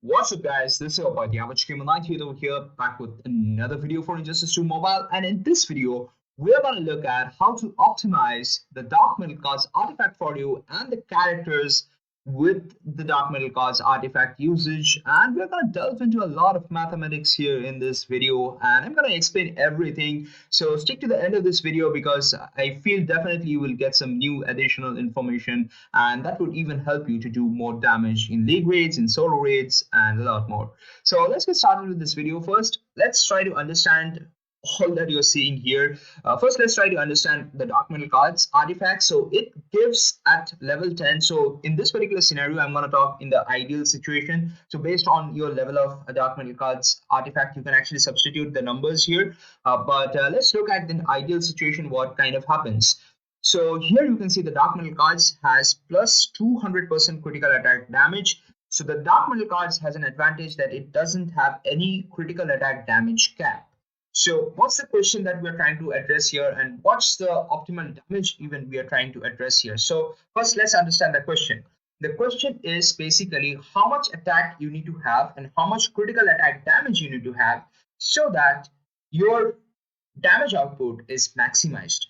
What's up, guys? This is your boy Diavich Kimanite over here, back with another video for Injustice 2 Mobile. And in this video, we're going to look at how to optimize the Dark Middle Cards artifact for you and the characters with the Dark Middle Cards artifact usage. And we're going to delve into a lot of mathematics here in this video, and I'm going to explain everything. So stick to the end of this video because I feel definitely you will get some new additional information, and that would even help you to do more damage in league raids, in solo raids, and a lot more. So let's get started with this video. First, let's try to understand all that you're seeing here. First, let's try to understand the Dark Middle Cards artifact. So it gives at level 10. So in this particular scenario, I'm going to talk in the ideal situation. So based on your level of Dark Middle Cards artifact, you can actually substitute the numbers here. But let's look at the ideal situation, what kind of happens. So here you can see the Dark Middle Cards has plus 200% critical attack damage. So the Dark Middle Cards has an advantage that it doesn't have any critical attack damage cap. So what's the question that we're trying to address here, and what's the optimal damage even we are trying to address here? So first, let's understand the question. The question is basically how much attack you need to have and how much critical attack damage you need to have so that your damage output is maximized.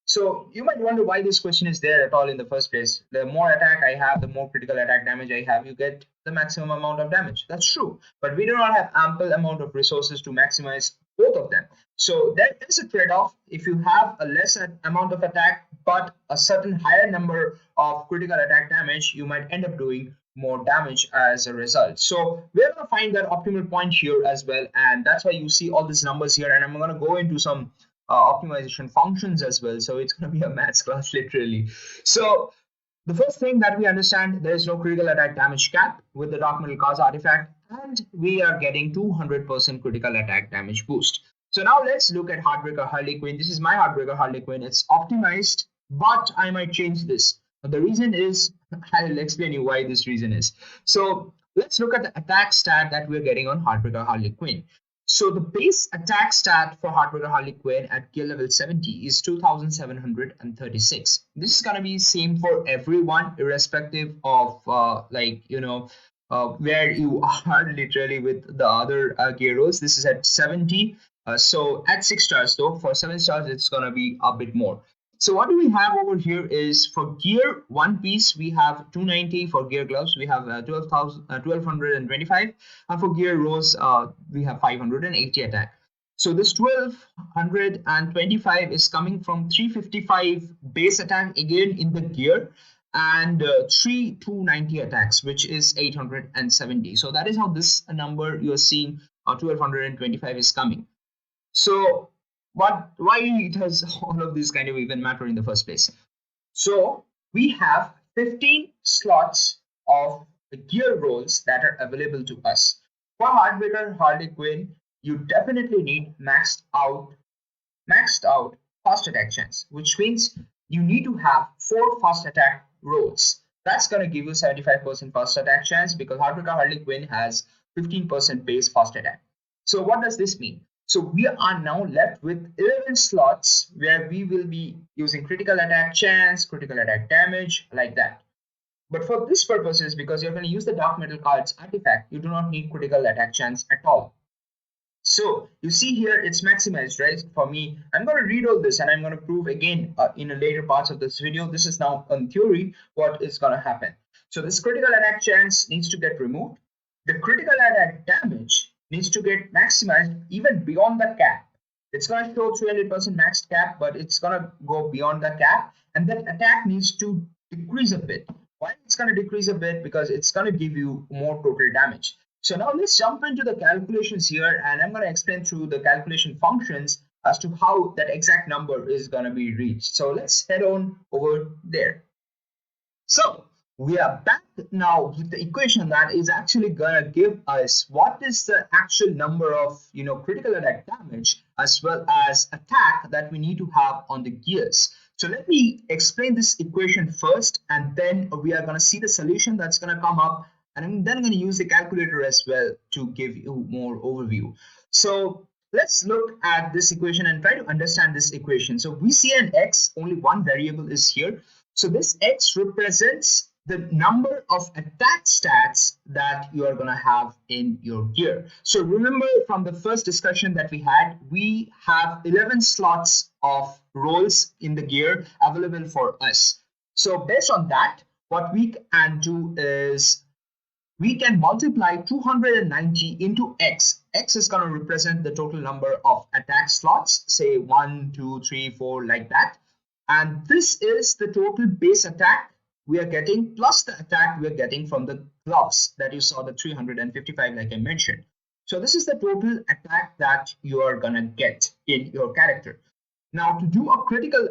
So you might wonder why this question is there at all in the first place. The more attack I have, the more critical attack damage I have, you get the maximum amount of damage. That's true, but we do not have ample amount of resources to maximize both of them. So there is a trade-off. If you have a less amount of attack but a certain higher number of critical attack damage, you might end up doing more damage as a result. So we're going to find that optimal point here as well, and that's why you see all these numbers here, and I'm going to go into some optimization functions as well. So it's going to be a maths class literally. So the first thing that we understand, there is no critical attack damage cap with the Dark Middle Cards artifact, and we are getting 200% critical attack damage boost. So now let's look at Heartbreaker Harley Quinn. This is my Heartbreaker Harley Quinn. It's optimized, but I might change this. The reason is, I'll explain you why this reason is. So let's look at the attack stat that we're getting on Heartbreaker Harley Quinn. So the base attack stat for Heartbreaker Harley Quinn at gear level 70 is 2736. This is gonna be same for everyone, irrespective of where you are literally with the other gear rolls. This is at 70. So at 6 stars though, for 7 stars it's gonna be a bit more. So what do we have over here is for gear one piece we have 290, for gear gloves we have 1225, and for gear rose we have 580 attack. So this 1225 is coming from 355 base attack again in the gear, and 290 attacks, which is 870. So that is how this number you are seeing 1225 is coming. So why it has all of these kind of even matter in the first place? So we have 15 slots of gear rolls that are available to us. For Heartbreaker Harley Quinn, you definitely need maxed out fast attack chance, which means you need to have 4 fast attack rolls. That's going to give you 75% fast attack chance because Heartbreaker Harley Quinn has 15% base fast attack. So what does this mean? So we are now left with 11 slots where we will be using critical attack chance, critical attack damage, like that. But for this purposes, because you're going to use the Dark Middle Cards artifact, you do not need critical attack chance at all. So you see here it's maximized, right? For me, I'm going to read all this and I'm going to prove again in the later parts of this video. This is now in theory what is going to happen. So this critical attack chance needs to get removed. The critical attack damage needs to get maximized even beyond the cap. It's going to show 300% maxed cap, but it's going to go beyond the cap, and that attack needs to decrease a bit. Why it's going to decrease a bit? Because it's going to give you more total damage. So now let's jump into the calculations here, and I'm going to explain through the calculation functions as to how that exact number is going to be reached. So let's head on over there. So we are back now with the equation that is actually gonna give us what is the actual number of critical attack damage as well as attack that we need to have on the gears. So let me explain this equation first, and then we are gonna see the solution that's gonna come up, and I'm then gonna use the calculator as well to give you more overview. So let's look at this equation and try to understand this equation. So we see an x, only one variable is here. So this x represents the number of attack stats that you are going to have in your gear. So remember from the first discussion that we have 11 slots of rolls in the gear available for us. So based on that, what we can do is we can multiply 290 into x. X is going to represent the total number of attack slots, say 1, 2, 3, 4, like that. And this is the total base attack we are getting plus the attack we are getting from the gloves that you saw, the 355, like I mentioned. So this is the total attack that you are going to get in your character. Now, to do a critical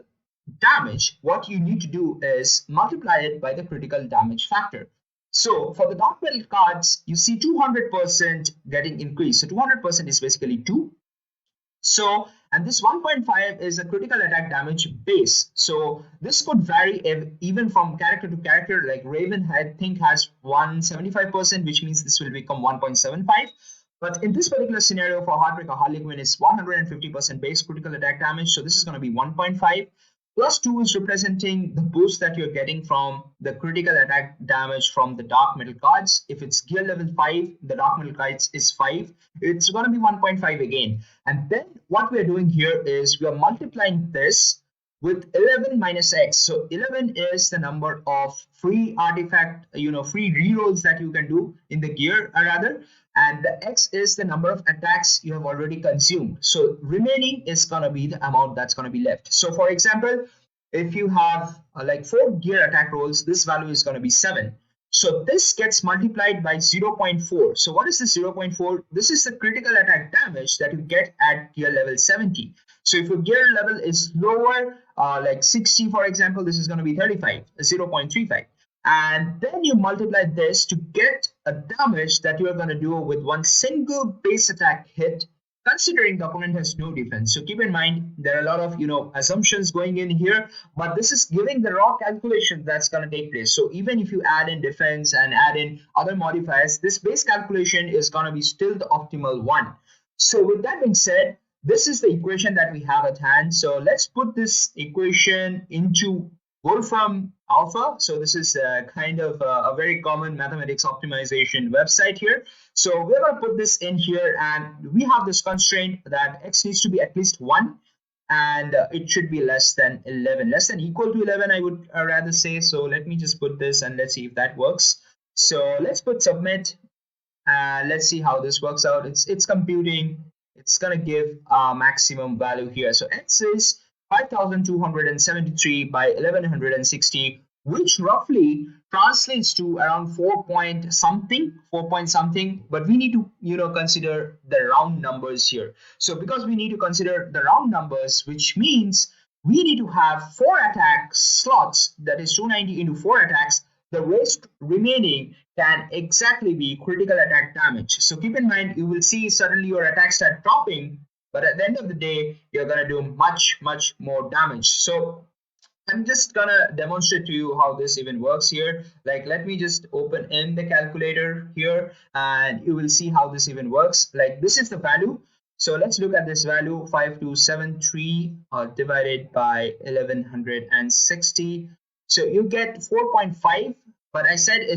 damage, what you need to do is multiply it by the critical damage factor. So for the dark metal cards, you see 200% getting increased. So 200% is basically 2. So, and this 1.5 is a critical attack damage base. So this could vary even from character to character. Like Raven, I think, has 175%, which means this will become 1.75. But in this particular scenario for Heartbreaker Harley Quinn, it's 150% base critical attack damage. So this is going to be 1.5. Plus 2 is representing the boost that you're getting from the critical attack damage from the dark metal cards. If it's gear level 5, the dark metal cards is 5. It's going to be 1.5 again. And then what we're doing here is we are multiplying this with 11 minus x. So 11 is the number of free artifact, free rerolls that you can do in the gear, rather. And the x is the number of attacks you have already consumed. So remaining is going to be the amount that's going to be left. So for example, if you have like 4 gear attack rolls, this value is going to be 7. So this gets multiplied by 0.4. So what is this 0.4? This is the critical attack damage that you get at gear level 70. So if your gear level is lower, like 60, for example, this is going to be 35, 0.35. And then you multiply this to get a damage that you are going to do with one single base attack hit, considering the opponent has no defense. So keep in mind, there are a lot of assumptions going in here, but this is giving the raw calculation that's going to take place. So even if you add in defense and add in other modifiers, this base calculation is going to be still the optimal one. So with that being said, this is the equation that we have at hand. So let's put this equation into Wolfram Alpha. So this is kind of a very common mathematics optimization website here. So we're going to put this in here, and we have this constraint that x needs to be at least 1, and it should be less than 11, less than equal to 11, I would rather say. So let me just put this and let's see if that works. So let's put submit, and let's see how this works out. It's computing. It's going to give a maximum value here. So x is 5273 by 1160, which roughly translates to around 4 point something, but we need to consider the round numbers here. So because we need to consider the round numbers, which means we need to have 4 attack slots, that is 290 into 4 attacks. The rest remaining can exactly be critical attack damage. So keep in mind, you will see suddenly your attacks start dropping, but at the end of the day, you're going to do much more damage. So I'm just going to demonstrate to you how this even works here. Like, let me just open in the calculator here, and you will see how this even works. Like, this is the value. So let's look at this value, 5273 divided by 1160. So you get 4.5, but I said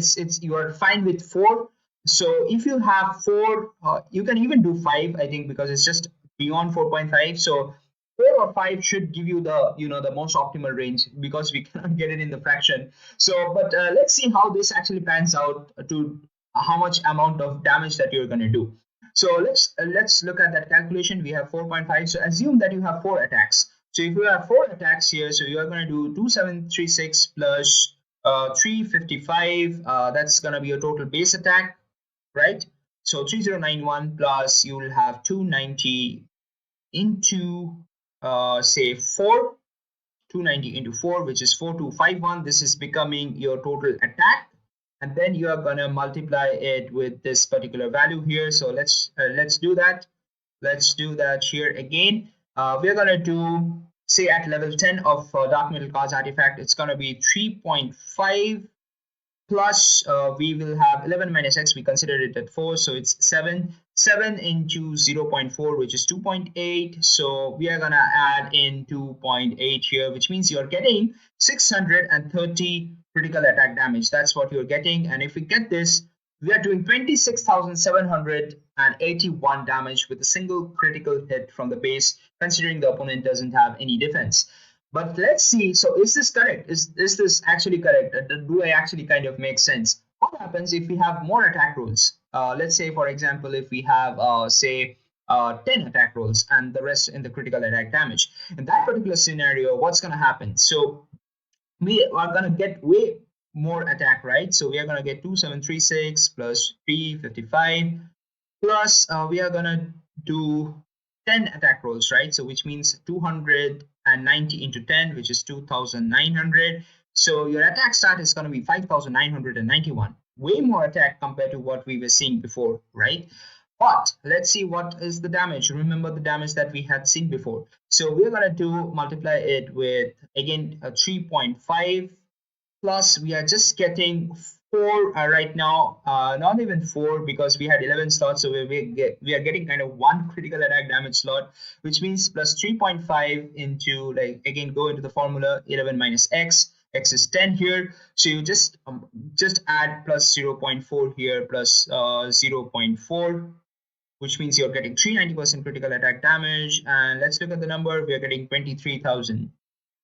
you are fine with 4. So if you have 4, you can even do 5, I think, because it's just beyond 4.5. So 4 or 5 should give you the the most optimal range, because we cannot get it in the fraction. So but let's see how this actually pans out to how much amount of damage that you're going to do. So let's look at that calculation. We have 4.5. So assume that you have 4 attacks. So if you have 4 attacks here, so you are going to do 2736 plus 355. That's going to be your total base attack, right? So 3091 plus you will have 290 into say 4, 290 into 4, which is 4251. This is becoming your total attack, and then you are going to multiply it with this particular value here. So let's do that. Let's do that here again. We're going to do, say, at level 10 of Dark Metal Cards artifact, it's going to be 3.5 plus we will have 11 minus x, we considered it at 4, so it's 7 into 0.4, which is 2.8. So we are gonna add in 2.8 here, which means you're getting 630% critical attack damage. That's what you're getting. And if we get this, we are doing 26,781 damage with a single critical hit from the base, considering the opponent doesn't have any defense. But let's see. So is this correct? Is this actually correct? Do I actually kind of make sense? What happens if we have more attack rolls? Let's say, for example, if we have, say, 10 attack rolls and the rest in the critical attack damage. In that particular scenario, what's going to happen? So we are going to get way more attack, right? So we are going to get 2736 plus 355 plus we are going to do 10 attack rolls, right? So which means 290 into 10, which is 2900. So your attack stat is going to be 5991. Way more attack compared to what we were seeing before, right? But let's see what is the damage. Remember the damage that we had seen before. So we're going to do multiply it with, again, a 3.5 plus we are just getting 4 right now, not even 4 because we had 11 slots, so we are getting kind of 1 critical attack damage slot, which means plus 3.5 into, like, again, go into the formula 11 minus x is 10 here, so you just add plus 0.4 here plus 0.4, which means you're getting 390% critical attack damage. And let's look at the number. We are getting 23,000,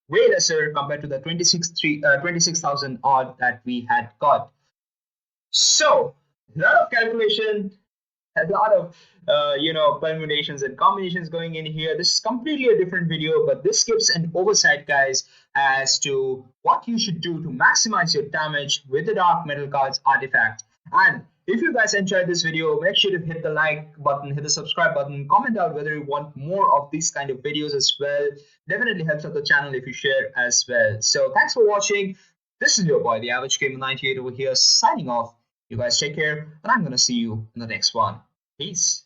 way lesser compared to the 26,000 odd that we had got. So a lot of calculation, a lot of permutations and combinations going in here. This is completely a different video, but this gives an oversight, guys, as to what you should do to maximize your damage with the Dark Metal Cards artifact. And if you guys enjoyed this video, make sure to hit the like button, hit the subscribe button, comment out whether you want more of these kind of videos as well. Definitely helps out the channel if you share as well. So thanks for watching. This is your boy, the Average Gamer 98 over here, signing off. You guys take care, and I'm gonna see you in the next one. Peace.